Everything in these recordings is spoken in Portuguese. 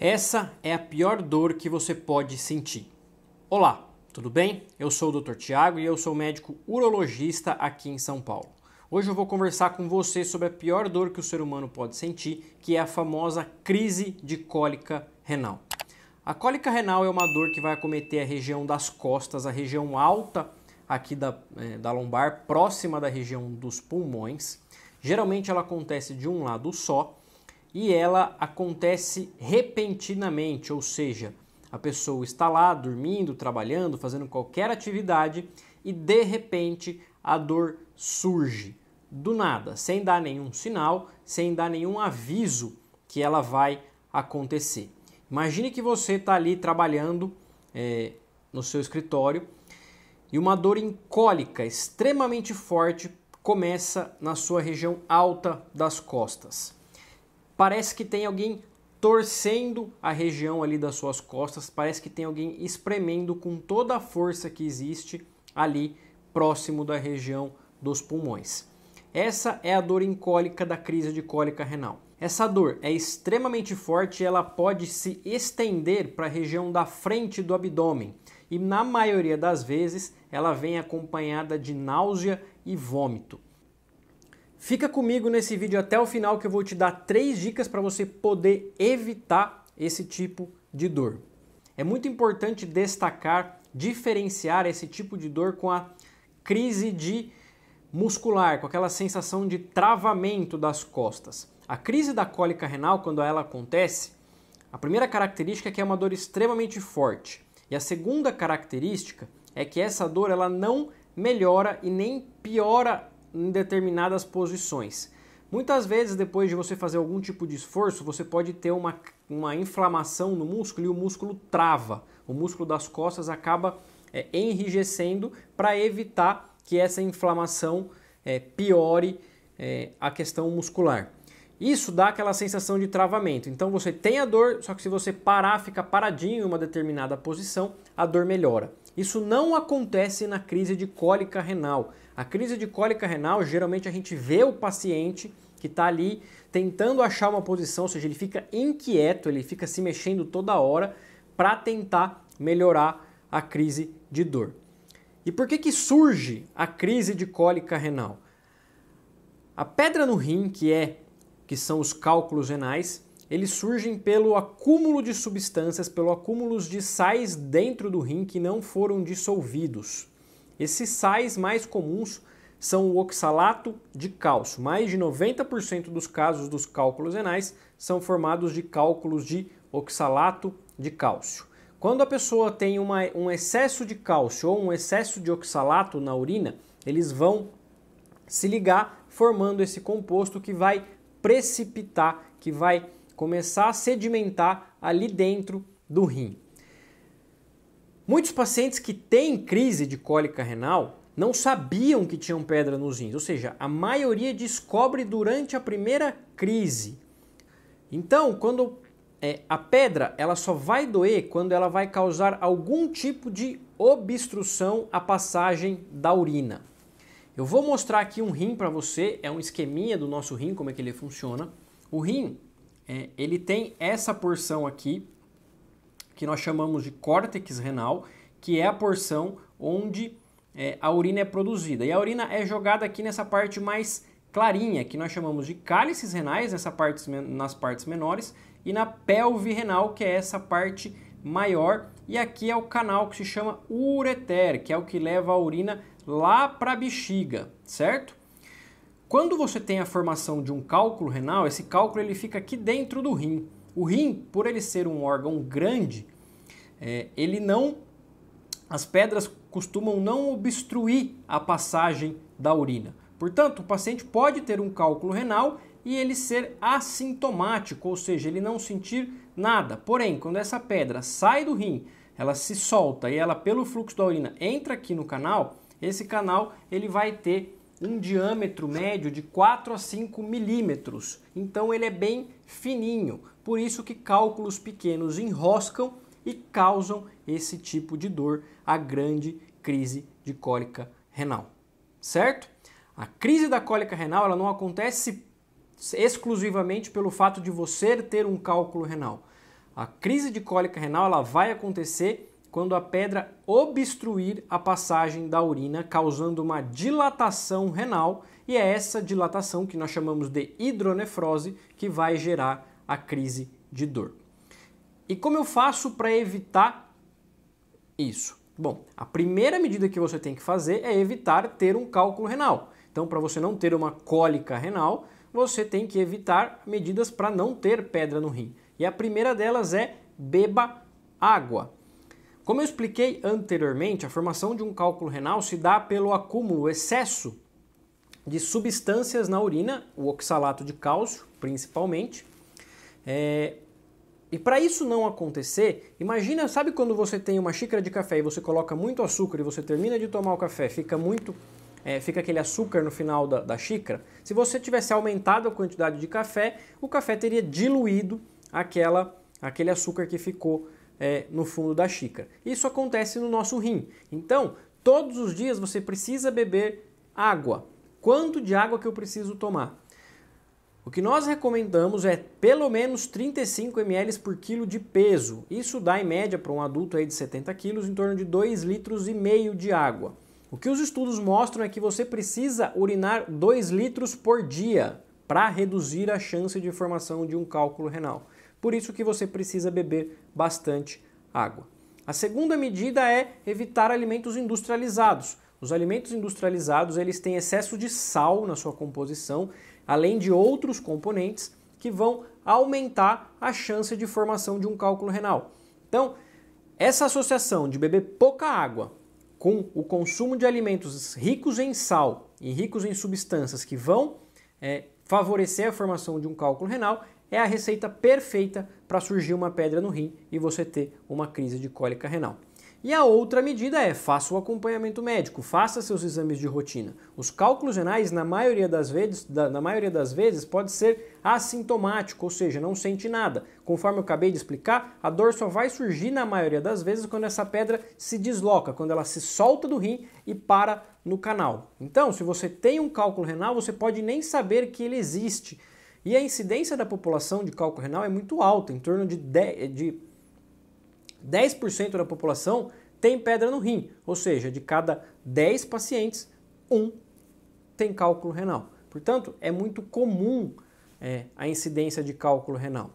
Essa é a pior dor que você pode sentir. Olá, tudo bem? Eu sou o Dr. Tiago e eu sou médico urologista aqui em São Paulo. Hoje eu vou conversar com você sobre a pior dor que o ser humano pode sentir, que é a famosa crise de cólica renal. A cólica renal é uma dor que vai acometer a região das costas, a região alta aqui da lombar, próxima da região dos pulmões. Geralmente ela acontece de um lado só e ela acontece repentinamente, ou seja, a pessoa está lá dormindo, trabalhando, fazendo qualquer atividade e de repente a dor surge do nada, sem dar nenhum sinal, sem dar nenhum aviso que ela vai acontecer. Imagine que você está ali trabalhando no seu escritório e uma dor em cólica extremamente forte começa na sua região alta das costas. Parece que tem alguém torcendo a região ali das suas costas, parece que tem alguém espremendo com toda a força que existe ali próximo da região dos pulmões. Essa é a dor em cólica da crise de cólica renal. Essa dor é extremamente forte e ela pode se estender para a região da frente do abdômen e na maioria das vezes ela vem acompanhada de náusea e vômito. Fica comigo nesse vídeo até o final que eu vou te dar 3 dicas para você poder evitar esse tipo de dor. É muito importante destacar, diferenciar esse tipo de dor com a crise muscular, com aquela sensação de travamento das costas. A crise da cólica renal, quando ela acontece, a primeira característica é que é uma dor extremamente forte. E a segunda característica é que essa dor ela não melhora e nem piora em determinadas posições. Muitas vezes, depois de você fazer algum tipo de esforço, você pode ter uma inflamação no músculo e o músculo trava. O músculo das costas acaba enrijecendo para evitar que essa inflamação piore a questão muscular. Isso dá aquela sensação de travamento. Então você tem a dor, só que se você ficar paradinho em uma determinada posição, a dor melhora. Isso não acontece na crise de cólica renal. A crise de cólica renal, geralmente a gente vê o paciente que está ali tentando achar uma posição, ou seja, ele fica inquieto, ele fica se mexendo toda hora para tentar melhorar a crise de dor. E por que surge a crise de cólica renal? A pedra no rim, que são os cálculos renais, eles surgem pelo acúmulo de substâncias, pelo acúmulo de sais dentro do rim que não foram dissolvidos. Esses sais mais comuns são o oxalato de cálcio. Mais de 90% dos casos dos cálculos renais são formados de cálculos de oxalato de cálcio. Quando a pessoa tem um excesso de cálcio ou um excesso de oxalato na urina, eles vão se ligar formando esse composto que vai precipitar, que vai começar a sedimentar ali dentro do rim. Muitos pacientes que têm crise de cólica renal não sabiam que tinham pedra nos rins, ou seja, a maioria descobre durante a primeira crise. Então, quando a pedra ela só vai doer quando ela vai causar algum tipo de obstrução à passagem da urina. Eu vou mostrar aqui um rim para você, é um esqueminha do nosso rim, como é que ele funciona. O rim, ele tem essa porção aqui, que nós chamamos de córtex renal, que é a porção onde a urina é produzida. E a urina é jogada aqui nessa parte mais clarinha, que nós chamamos de cálices renais, nas partes menores, e na pelve renal, que é essa parte maior. E aqui é o canal que se chama ureter, que é o que leva a urina lá para a bexiga, certo? Quando você tem a formação de um cálculo renal, esse cálculo ele fica aqui dentro do rim. O rim, por ele ser um órgão grande, as pedras costumam não obstruir a passagem da urina. Portanto, o paciente pode ter um cálculo renal e ele ser assintomático, ou seja, ele não sentir nada. Porém, quando essa pedra sai do rim, ela se solta e ela, pelo fluxo da urina, entra aqui no canal, esse canal ele vai ter um diâmetro médio de 4 a 5 milímetros. Então ele é bem fininho. Por isso que cálculos pequenos enroscam e causam esse tipo de dor, a grande crise de cólica renal. Certo? A crise da cólica renal ela não acontece exclusivamente pelo fato de você ter um cálculo renal. A crise de cólica renal ela vai acontecer quando a pedra obstruir a passagem da urina, causando uma dilatação renal, e é essa dilatação que nós chamamos de hidronefrose que vai gerar a crise de dor. E como eu faço para evitar isso? Bom, a primeira medida que você tem que fazer é evitar ter um cálculo renal. Então, para você não ter uma cólica renal, você tem que evitar medidas para não ter pedra no rim. E a primeira delas é beba água. Como eu expliquei anteriormente, a formação de um cálculo renal se dá pelo acúmulo, excesso de substâncias na urina, o oxalato de cálcio principalmente. E para isso não acontecer, imagina, sabe quando você tem uma xícara de café e você coloca muito açúcar e você termina de tomar o café, fica aquele açúcar no final da xícara? Se você tivesse aumentado a quantidade de café, o café teria diluído aquele açúcar que ficou no fundo da xícara. Isso acontece no nosso rim. Então, todos os dias você precisa beber água. Quanto de água que eu preciso tomar? O que nós recomendamos é pelo menos 35 ml por quilo de peso. Isso dá em média para um adulto aí de 70 quilos em torno de 2,5 litros de água. O que os estudos mostram é que você precisa urinar 2 litros por dia para reduzir a chance de formação de um cálculo renal. Por isso que você precisa beber bastante água. A segunda medida é evitar alimentos industrializados. Os alimentos industrializados eles têm excesso de sal na sua composição, além de outros componentes que vão aumentar a chance de formação de um cálculo renal. Então, essa associação de beber pouca água com o consumo de alimentos ricos em sal e ricos em substâncias que vão favorecer a formação de um cálculo renal é a receita perfeita para surgir uma pedra no rim e você ter uma crise de cólica renal. E a outra medida é, faça o acompanhamento médico, faça seus exames de rotina. Os cálculos renais, na maioria das vezes, pode ser assintomático, ou seja, não sente nada. Conforme eu acabei de explicar, a dor só vai surgir na maioria das vezes quando essa pedra se desloca, quando ela se solta do rim e para no canal. Então, se você tem um cálculo renal, você pode nem saber que ele existe. E a incidência da população de cálculo renal é muito alta, em torno de 10% da população tem pedra no rim, ou seja, de cada 10 pacientes, 1 tem cálculo renal. Portanto, é muito comum a incidência de cálculo renal.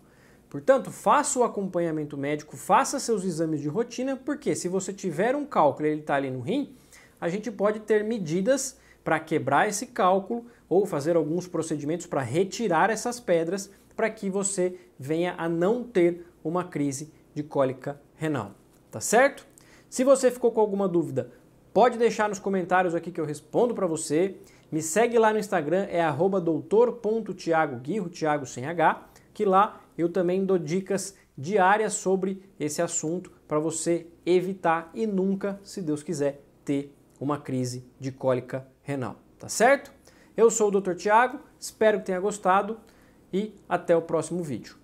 Portanto, faça o acompanhamento médico, faça seus exames de rotina, porque se você tiver um cálculo e ele está ali no rim, a gente pode ter medidas para quebrar esse cálculo ou fazer alguns procedimentos para retirar essas pedras para que você venha a não ter uma crise de cólica renal, tá certo? Se você ficou com alguma dúvida, pode deixar nos comentários aqui que eu respondo para você. Me segue lá no Instagram, é @doutor.tiagoguirro, Thiago sem H, que lá eu também dou dicas diárias sobre esse assunto para você evitar e nunca, se Deus quiser, ter uma crise de cólica renal, tá certo? Eu sou o Dr. Tiago, espero que tenha gostado e até o próximo vídeo.